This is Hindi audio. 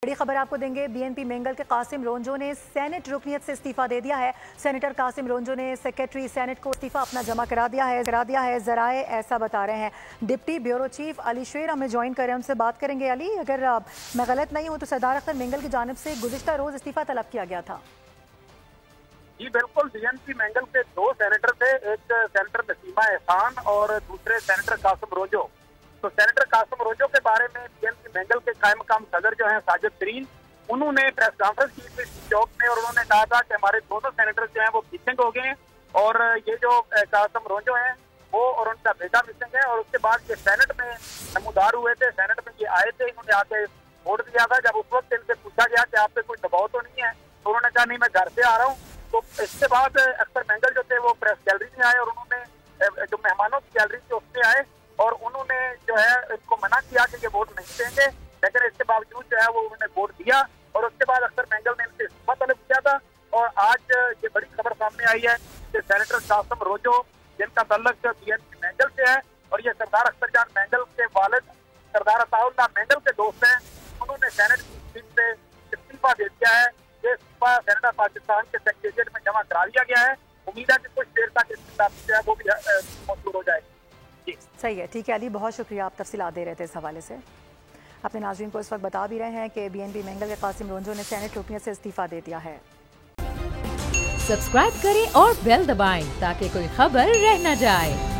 बड़ी खबर आपको देंगे। बीएनपी मेंगल के कासिम रोंजो ने सेनेट रुकनियत से इस्तीफा दे दिया है। सेनेटर कासिम रोंजो ने सेक्रेटरी सेनेट को इस्तीफा अपना जमा करा दिया है। जराए ऐसा बता रहे हैं। डिप्टी ब्यूरो चीफ अली शेर हमें ज्वाइन करें, उनसे बात करेंगे। अली, अगर मैं गलत नहीं हूं तो सरदार अख्तर मेंगल की जानिब से गुज़िश्ता रोज इस्तीफा तलब किया गया था। जी बिल्कुल, बीएनपी मेंगल के दो सेनेटर थे, एक सेनेटर नसीमा एहसान और दूसरे सेनेटर कासिम रोंजो। तो सेनेटर कासिम रोंजो के बारे में बीएनपी मेंगल के कायम मकाम सदर जो हैं साजिद तरीन, उन्होंने प्रेस कॉन्फ्रेंस की थी चौक में और उन्होंने कहा था कि हमारे दोनों सेनेटर जो हैं वो मिसिंग हो गए हैं और ये जो कासिम रोंजो हैं वो और उनका बेटा मिसिंग है। और उसके बाद ये सेनेट में नमूदार हुए थे, सेनेट में ये आए थे, इन्होंने आके वोट दिया था। जब उस वक्त इनसे पूछा गया कि आप पे कोई दबाव तो नहीं है, तो उन्होंने कहा नहीं, मैं घर से आ रहा हूँ। तो इसके बाद अख्तर मेंगल जो थे वो प्रेस गैलरी में आए और उन्होंने जो मेहमानों की गैलरी थी उसमें आए और उन्होंने जो है इनको मना किया कि ये वोट नहीं देंगे, लेकिन इसके बावजूद जो है वो उन्होंने वोट दिया और उसके बाद अख्तर मेंगल ने इनसे इस्तीफा तलब किया था। और आज ये बड़ी खबर सामने आई है कि सेनेटर कासिम रोंजो, जिनका तल्लुक बीएनपी मेंगल से है और ये सरदार अख्तर जान मेंगल के वालिद सरदार अताउल्लाह मेंगल के दोस्त हैं, उन्होंने सेनेट की सीट से इस्तीफा दे दिया है। ये इस्तीफा सेनेटर पाकिस्तान के सेक्रेटेरिएट में जमा करा दिया गया है। उम्मीद है कि कुछ देर तक इसकी तारीख जो है वो भी मौजूद हो जाएगी। सही है, ठीक है अली, बहुत शुक्रिया, आप तफसीलात दे रहे थे इस हवाले से। अपने नाज़रीन को इस वक्त बता भी रहे हैं कि बीएनपी मेंगल के कासिम रोंजो ने सेनेट रुकनियत से इस्तीफा दे दिया है। सब्सक्राइब करें और बेल दबाएं ताकि कोई खबर रह न जाए।